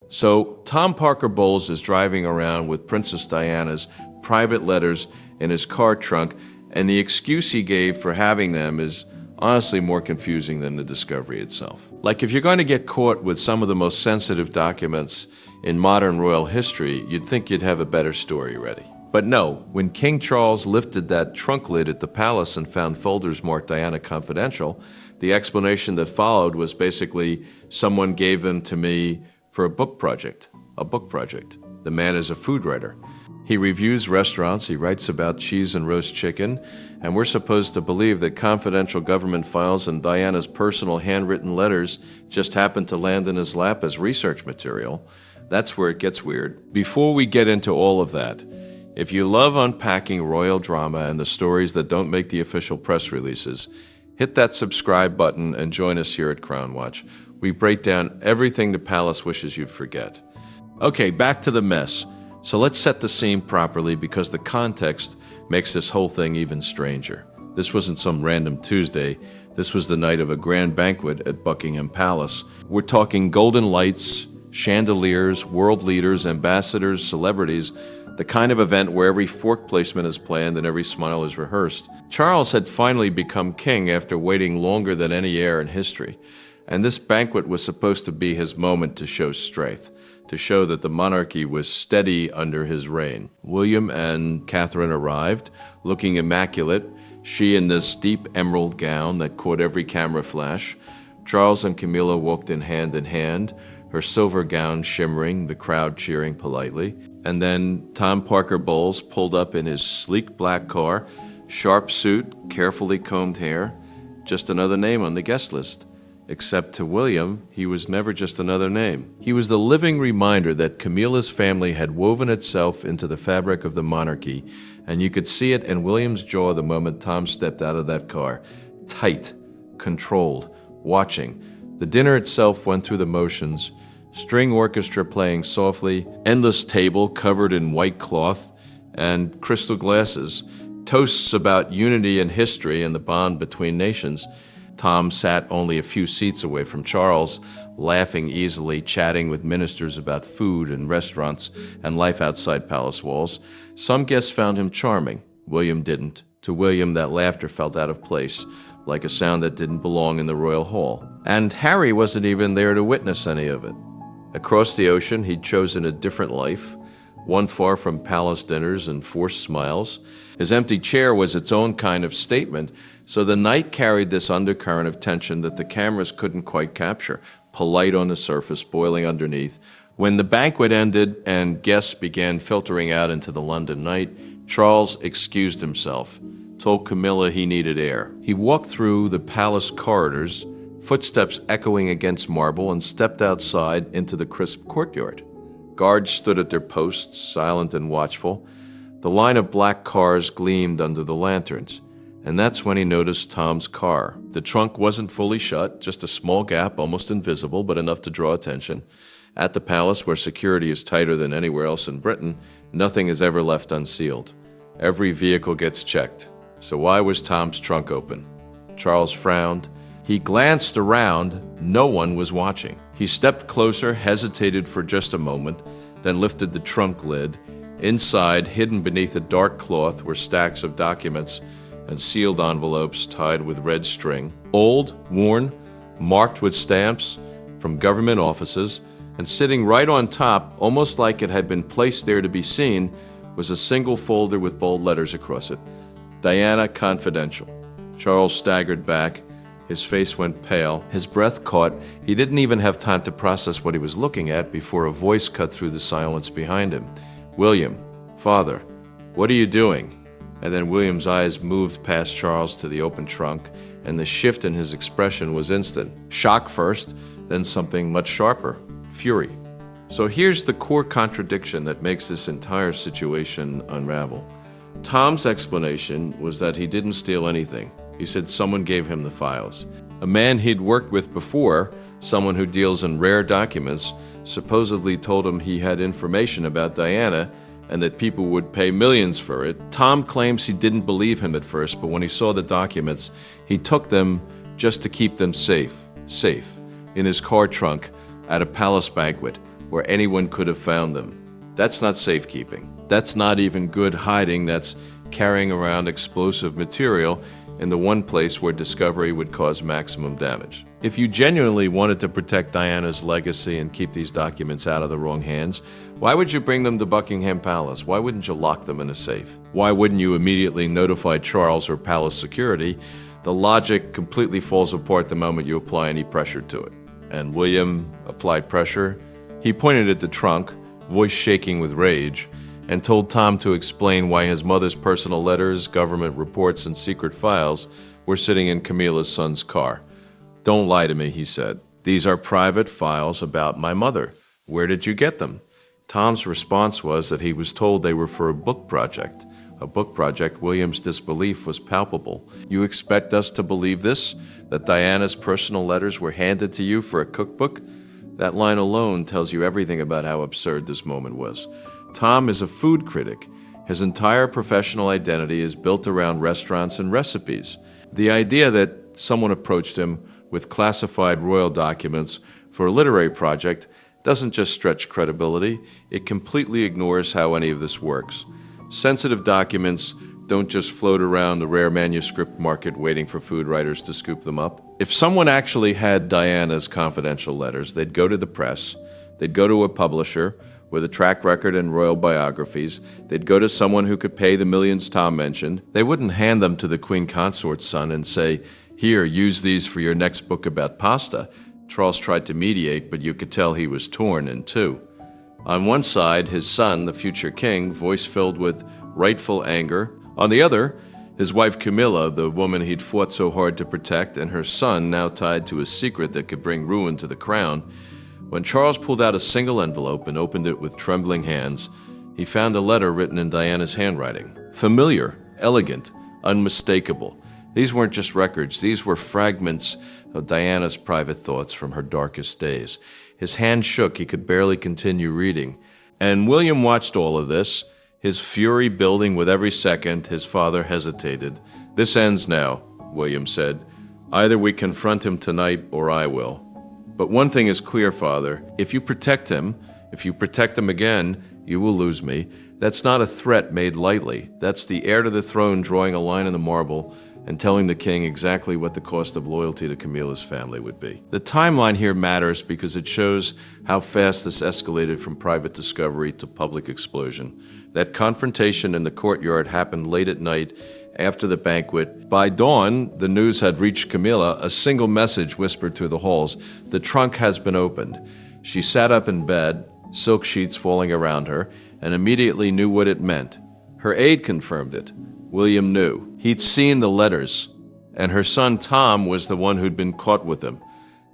So Tom Parker Bowles is driving around with Princess Diana's private letters in his car trunk, and the excuse he gave for having them is honestly more confusing than the discovery itself. Like, if you're going to get caught with some of the most sensitive documents in modern royal history, you'd think you'd have a better story ready. But no, when King Charles lifted that trunk lid at the palace and found folders marked Diana Confidential, the explanation that followed was basically, someone gave them to me for a book project. The man is a food writer. He reviews restaurants, he writes about cheese and roast chicken, and we're supposed to believe that confidential government files and Diana's personal handwritten letters just happened to land in his lap as research material. That's where it gets weird. Before we get into all of that, if you love unpacking royal drama and the stories that don't make the official press releases, hit that subscribe button and join us here at Crown Watch. We break down everything the palace wishes you'd forget. Okay, back to the mess. So let's set the scene properly, because the context makes this whole thing even stranger. This wasn't some random Tuesday. This was the night of a grand banquet at Buckingham Palace. We're talking golden lights, chandeliers, world leaders, ambassadors, celebrities, the kind of event where every fork placement is planned and every smile is rehearsed. Charles had finally become king after waiting longer than any heir in history. And this banquet was supposed to be his moment to show strength, to show that the monarchy was steady under his reign. William and Catherine arrived, looking immaculate, she in this deep emerald gown that caught every camera flash. Charles and Camila walked in hand, her silver gown shimmering, the crowd cheering politely. And then Tom Parker Bowles pulled up in his sleek black car, sharp suit, carefully combed hair, just another name on the guest list. Except to William, he was never just another name. He was the living reminder that Camila's family had woven itself into the fabric of the monarchy, and you could see it in William's jaw the moment Tom stepped out of that car. Tight, controlled, watching. The dinner itself went through the motions, string orchestra playing softly, endless table covered in white cloth and crystal glasses, toasts about unity and history and the bond between nations. Tom sat only a few seats away from Charles, laughing easily, chatting with ministers about food and restaurants and life outside palace walls. Some guests found him charming. William didn't. To William, that laughter felt out of place, like a sound that didn't belong in the royal hall. And Harry wasn't even there to witness any of it. Across the ocean, he'd chosen a different life, one far from palace dinners and forced smiles. His empty chair was its own kind of statement, so the night carried this undercurrent of tension that the cameras couldn't quite capture, polite on the surface, boiling underneath. When the banquet ended and guests began filtering out into the London night, Charles excused himself, told Camila he needed air. He walked through the palace corridors, footsteps echoing against marble, and stepped outside into the crisp courtyard. Guards stood at their posts, silent and watchful. The line of black cars gleamed under the lanterns, and that's when he noticed Tom's car. The trunk wasn't fully shut, just a small gap, almost invisible, but enough to draw attention. At the palace, where security is tighter than anywhere else in Britain, nothing is ever left unsealed. Every vehicle gets checked. So why was Tom's trunk open? Charles frowned. He glanced around. No one was watching. He stepped closer, hesitated for just a moment, then lifted the trunk lid. Inside, hidden beneath a dark cloth, were stacks of documents and sealed envelopes tied with red string. Old, worn, marked with stamps from government offices, and sitting right on top, almost like it had been placed there to be seen, was a single folder with bold letters across it. Diana Confidential. Charles staggered back. His face went pale. His breath caught. He didn't even have time to process what he was looking at before a voice cut through the silence behind him. William, Father, what are you doing? And then William's eyes moved past Charles to the open trunk, and the shift in his expression was instant. Shock first, then something much sharper, fury. So here's the core contradiction that makes this entire situation unravel. Tom's explanation was that he didn't steal anything. He said someone gave him the files. A man he'd worked with before, someone who deals in rare documents, supposedly told him he had information about Diana and that people would pay millions for it. Tom claims he didn't believe him at first, but when he saw the documents, he took them just to keep them safe, in his car trunk at a palace banquet. where anyone could have found them. That's not safekeeping. That's not even good hiding. That's carrying around explosive material in the one place where discovery would cause maximum damage. If you genuinely wanted to protect Diana's legacy and keep these documents out of the wrong hands, why would you bring them to Buckingham Palace? Why wouldn't you lock them in a safe? Why wouldn't you immediately notify Charles or palace security? The logic completely falls apart the moment you apply any pressure to it. And William applied pressure. He pointed at the trunk, voice shaking with rage, and told Tom to explain why his mother's personal letters, government reports, and secret files were sitting in Camila's son's car. "Don't lie to me," he said. "These are private files about my mother. Where did you get them?" Tom's response was that he was told they were for a book project. A book project. William's disbelief was palpable. "You expect us to believe this? That Diana's personal letters were handed to you for a cookbook?" That line alone tells you everything about how absurd this moment was. Tom is a food critic. His entire professional identity is built around restaurants and recipes. The idea that someone approached him with classified royal documents for a literary project doesn't just stretch credibility, it completely ignores how any of this works. Sensitive documents don't just float around the rare manuscript market waiting for food writers to scoop them up. If someone actually had Diana's confidential letters, they'd go to the press, they'd go to a publisher with a track record and royal biographies, they'd go to someone who could pay the millions Tom mentioned. They wouldn't hand them to the Queen Consort's son and say, "Here, use these for your next book about pasta." Charles tried to mediate, but you could tell he was torn in two. On one side, his son, the future king, voice filled with rightful anger. On the other, his wife Camila, the woman he'd fought so hard to protect, and her son, now tied to a secret that could bring ruin to the crown. When Charles pulled out a single envelope and opened it with trembling hands, he found a letter written in Diana's handwriting. Familiar, elegant, unmistakable. These weren't just records, these were fragments of Diana's private thoughts from her darkest days. His hand shook, he could barely continue reading. And William watched all of this, his fury building with every second. His father hesitated. "This ends now," William said. "Either we confront him tonight or I will. But one thing is clear, Father. If you protect him again, you will lose me. That's not a threat made lightly. That's the heir to the throne drawing a line in the marble and telling the king exactly what the cost of loyalty to Camila's family would be." The timeline here matters because it shows how fast this escalated from private discovery to public explosion. That confrontation in the courtyard happened late at night after the banquet. By dawn, the news had reached Camila, a single message whispered through the halls. "The trunk has been opened." She sat up in bed, silk sheets falling around her, and immediately knew what it meant. Her aide confirmed it. William knew. He'd seen the letters, and her son Tom was the one who'd been caught with them.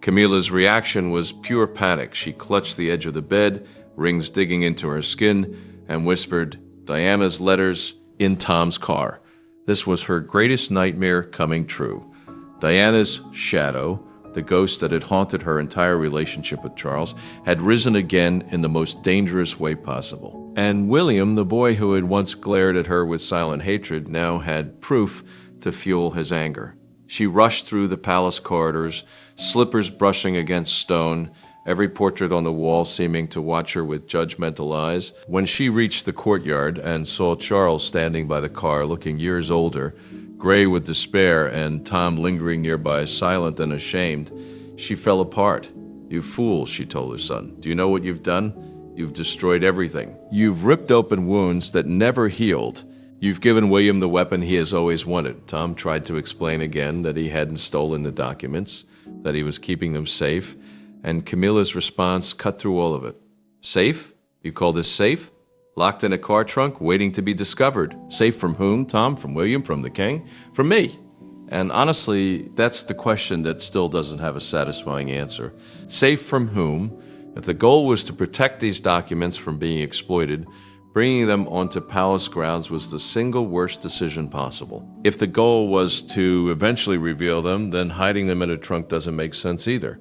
Camila's reaction was pure panic. She clutched the edge of the bed, rings digging into her skin, and whispered, "Diana's letters in Tom's car." This was her greatest nightmare coming true. Diana's shadow, the ghost that had haunted her entire relationship with Charles, had risen again in the most dangerous way possible. And William, the boy who had once glared at her with silent hatred, now had proof to fuel his anger. She rushed through the palace corridors, slippers brushing against stone, every portrait on the wall seeming to watch her with judgmental eyes. When she reached the courtyard and saw Charles standing by the car looking years older, gray with despair, and Tom lingering nearby, silent and ashamed, she fell apart. "You fool," she told her son. "Do you know what you've done? You've destroyed everything. You've ripped open wounds that never healed. You've given William the weapon he has always wanted." Tom tried to explain again that he hadn't stolen the documents, that he was keeping them safe, and Camila's response cut through all of it. "Safe? You call this safe? Locked in a car trunk, waiting to be discovered. Safe from whom, Tom? From William? From the king? From me?" And honestly, that's the question that still doesn't have a satisfying answer. Safe from whom? If the goal was to protect these documents from being exploited, bringing them onto palace grounds was the single worst decision possible. If the goal was to eventually reveal them, then hiding them in a trunk doesn't make sense either.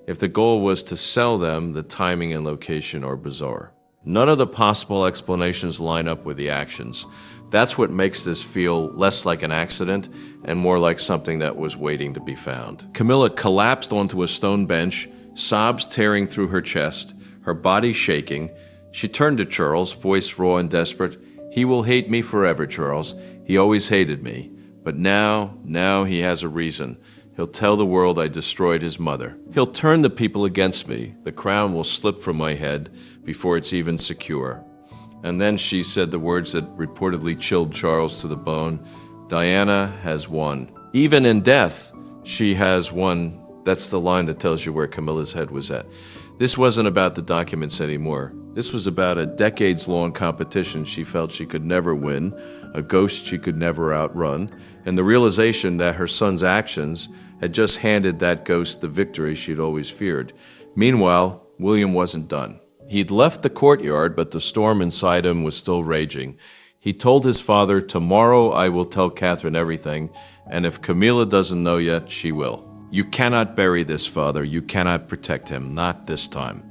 If the goal was to sell them, the timing and location are bizarre. None of the possible explanations line up with the actions. That's what makes this feel less like an accident and more like something that was waiting to be found. Camila collapsed onto a stone bench, sobs tearing through her chest, her body shaking. She turned to Charles, voice raw and desperate. "He will hate me forever, Charles. He always hated me. But now he has a reason. He'll tell the world I destroyed his mother. He'll turn the people against me. The crown will slip from my head before it's even secure." And then she said the words that reportedly chilled Charles to the bone. "Diana has won. Even in death, she has won." That's the line that tells you where Camilla's head was at. This wasn't about the documents anymore. This was about a decades-long competition she felt she could never win, a ghost she could never outrun, and the realization that her son's actions had just handed that ghost the victory she'd always feared. Meanwhile, William wasn't done. He'd left the courtyard, but the storm inside him was still raging. He told his father, "Tomorrow I will tell Catherine everything, and if Camila doesn't know yet, she will. You cannot bury this, father. You cannot protect him, not this time."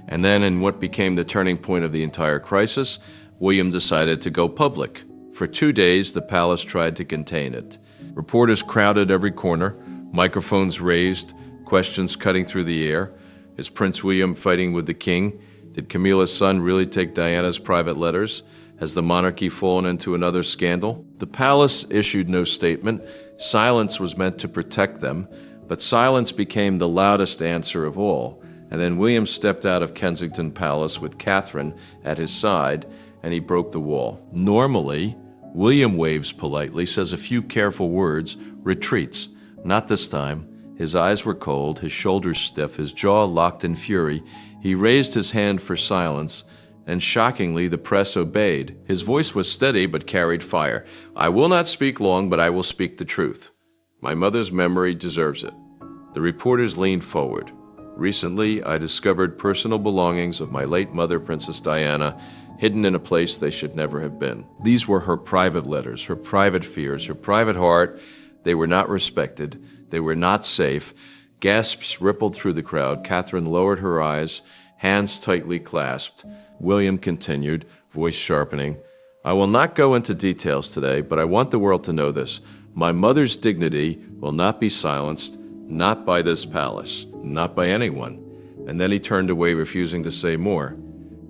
And then, in what became the turning point of the entire crisis, William decided to go public. For 2 days, the palace tried to contain it. Reporters crowded every corner, microphones raised, questions cutting through the air. Is Prince William fighting with the king? Did Camila's son really take Diana's private letters? Has the monarchy fallen into another scandal? The palace issued no statement. Silence was meant to protect them, but silence became the loudest answer of all. And then William stepped out of Kensington Palace with Catherine at his side, and he broke the wall. Normally, William waves politely, says a few careful words, retreats. Not this time. His eyes were cold, his shoulders stiff, his jaw locked in fury. He raised his hand for silence, and shockingly, the press obeyed. His voice was steady but carried fire. "I will not speak long, but I will speak the truth. My mother's memory deserves it." The reporters leaned forward. "Recently, I discovered personal belongings of my late mother, Princess Diana, hidden in a place they should never have been." These were her private letters, her private fears, her private heart. They were not respected. They were not safe. Gasps rippled through the crowd. Catherine lowered her eyes, hands tightly clasped. William continued, voice sharpening. "I will not go into details today, but I want the world to know this. My mother's dignity will not be silenced, not by this palace, not by anyone." And then he turned away, refusing to say more.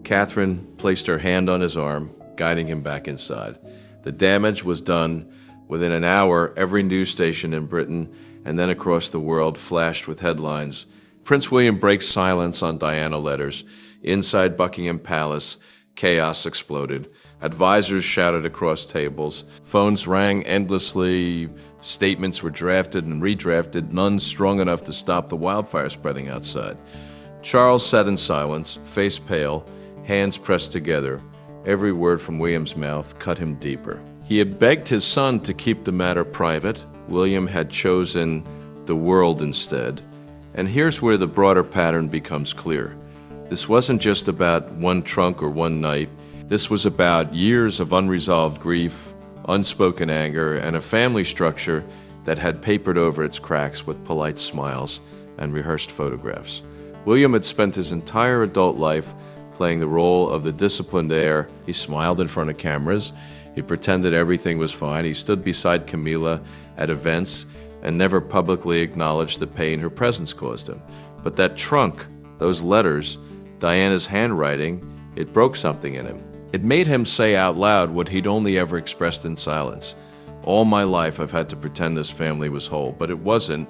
Catherine placed her hand on his arm, guiding him back inside. The damage was done. Within an hour, every news station in Britain and then across the world flashed with headlines. Prince William breaks silence on Diana letters. Inside Buckingham Palace, chaos exploded. Advisors shouted across tables. Phones rang endlessly. Statements were drafted and redrafted, none strong enough to stop the wildfire spreading outside. Charles sat in silence, face pale, hands pressed together. Every word from William's mouth cut him deeper. He had begged his son to keep the matter private. William had chosen the world instead. And here's where the broader pattern becomes clear. This wasn't just about one trunk or one night. This was about years of unresolved grief, unspoken anger, and a family structure that had papered over its cracks with polite smiles and rehearsed photographs. William had spent his entire adult life playing the role of the disciplined heir. He smiled in front of cameras. He pretended everything was fine. He stood beside Camila at events and never publicly acknowledged the pain her presence caused him. But that trunk, those letters, Diana's handwriting, it broke something in him. It made him say out loud what he'd only ever expressed in silence. "All my life I've had to pretend this family was whole, but it wasn't.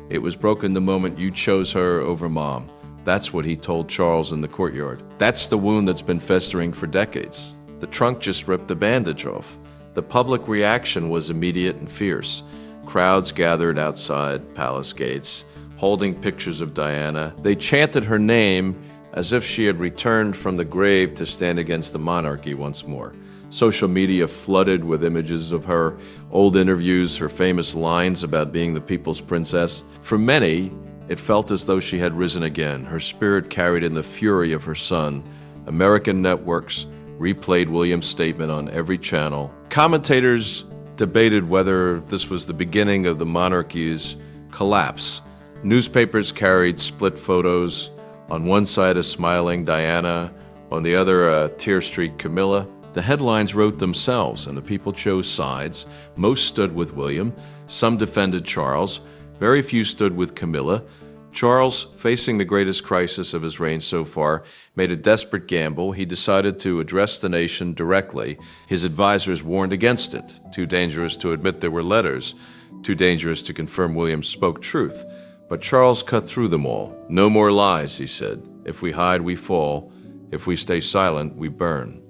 It was broken the moment you chose her over Mom." That's what he told Charles in the courtyard. That's the wound that's been festering for decades. The trunk just ripped the bandage off. The public reaction was immediate and fierce. Crowds gathered outside palace gates, holding pictures of Diana. They chanted her name as if she had returned from the grave to stand against the monarchy once more. Social media flooded with images of her, old interviews, her famous lines about being the people's princess. For many, it felt as though she had risen again, her spirit carried in the fury of her son. American networks replayed William's statement on every channel. Commentators debated whether this was the beginning of the monarchy's collapse. Newspapers carried split photos. On one side, a smiling Diana, on the other, a tear-streaked Camila. The headlines wrote themselves, and the people chose sides. Most stood with William. Some defended Charles. Very few stood with Camila. Charles, facing the greatest crisis of his reign so far, made a desperate gamble. He decided to address the nation directly. His advisors warned against it. Too dangerous to admit there were letters. Too dangerous to confirm William spoke truth. But Charles cut through them all. "No more lies," he said. "If we hide, we fall. If we stay silent, we burn.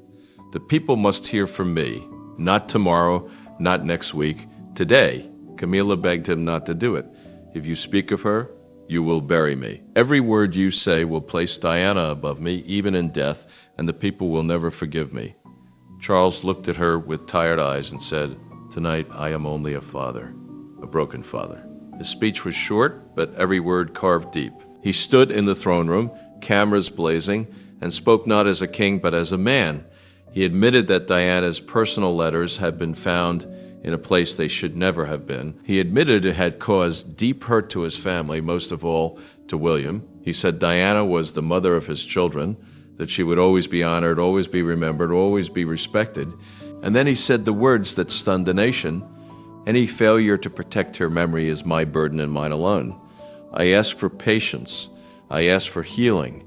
The people must hear from me. Not tomorrow, not next week. Today." Camila begged him not to do it. "If you speak of her, you will bury me. Every word you say will place Diana above me, even in death, and the people will never forgive me." Charles looked at her with tired eyes and said, "Tonight I am only a father, a broken father." His speech was short, but every word carved deep. He stood in the throne room, cameras blazing, and spoke not as a king but as a man. He admitted that Diana's personal letters had been found in a place they should never have been. He admitted it had caused deep hurt to his family, most of all to William. He said Diana was the mother of his children, that she would always be honored, always be remembered, always be respected. And then he said the words that stunned the nation: "Any failure to protect her memory is my burden and mine alone. I ask for patience, I ask for healing,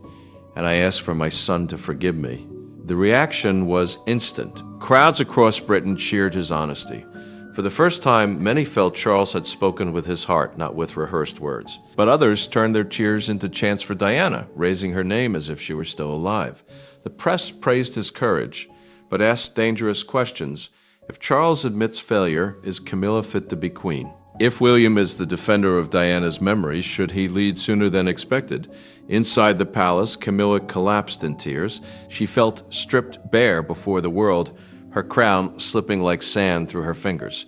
and I ask for my son to forgive me." The reaction was instant. Crowds across Britain cheered his honesty. For the first time, many felt Charles had spoken with his heart, not with rehearsed words. But others turned their cheers into chants for Diana, raising her name as if she were still alive. The press praised his courage, but asked dangerous questions. If Charles admits failure, is Camilla fit to be queen? If William is the defender of Diana's memory, should he lead sooner than expected? Inside the palace, Camilla collapsed in tears. She felt stripped bare before the world, her crown slipping like sand through her fingers.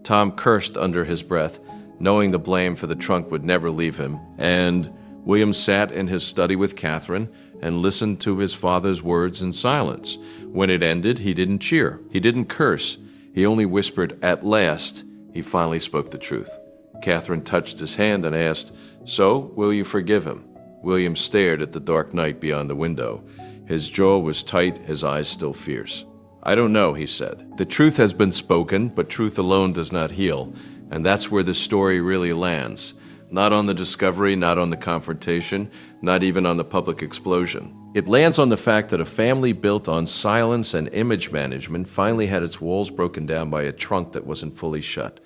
Tom cursed under his breath, knowing the blame for the trunk would never leave him, and William sat in his study with Catherine and listened to his father's words in silence. When it ended, he didn't cheer. He didn't curse. He only whispered, "At last." He finally spoke the truth. Catherine touched his hand and asked, "So, will you forgive him?" William stared at the dark night beyond the window. His jaw was tight, his eyes still fierce. "I don't know," he said. "The truth has been spoken, but truth alone does not heal. And that's where the story really lands. Not on the discovery, not on the confrontation, not even on the public explosion. It lands on the fact that a family built on silence and image management finally had its walls broken down by a trunk that wasn't fully shut.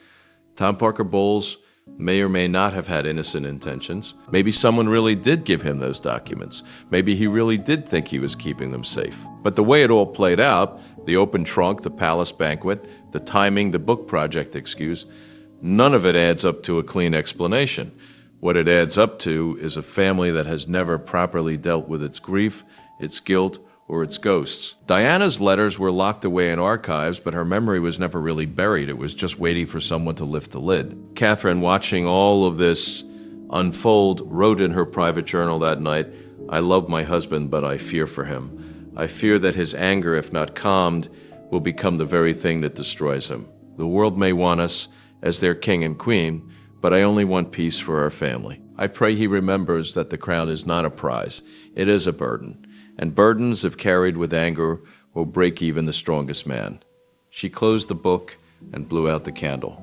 Tom Parker Bowles may or may not have had innocent intentions. Maybe someone really did give him those documents. Maybe he really did think he was keeping them safe. But the way it all played out, the open trunk, the palace banquet, the timing, the book project excuse, none of it adds up to a clean explanation. What it adds up to is a family that has never properly dealt with its grief, its guilt, or its ghosts. Diana's letters were locked away in archives, but her memory was never really buried. It was just waiting for someone to lift the lid. Catherine, watching all of this unfold, wrote in her private journal that night, "I love my husband, but I fear for him. I fear that his anger, if not calmed, will become the very thing that destroys him. The world may want us as their king and queen, but I only want peace for our family. I pray he remembers that the crown is not a prize. It is a burden. And burdens, if carried with anger, will break even the strongest man." She closed the book and blew out the candle.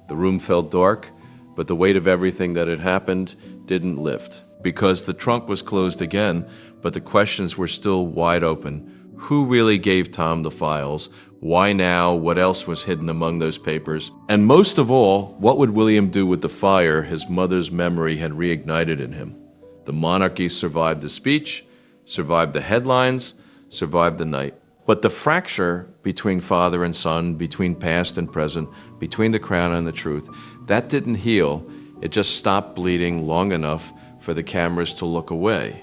The room felt dark, but the weight of everything that had happened didn't lift. Because the trunk was closed again, but the questions were still wide open. Who really gave Tom the files? Why now? What else was hidden among those papers? And most of all, what would William do with the fire his mother's memory had reignited in him? The monarchy survived the speech, survived the headlines, survived the night. But the fracture between father and son, between past and present, between the crown and the truth, that didn't heal. It just stopped bleeding long enough for the cameras to look away.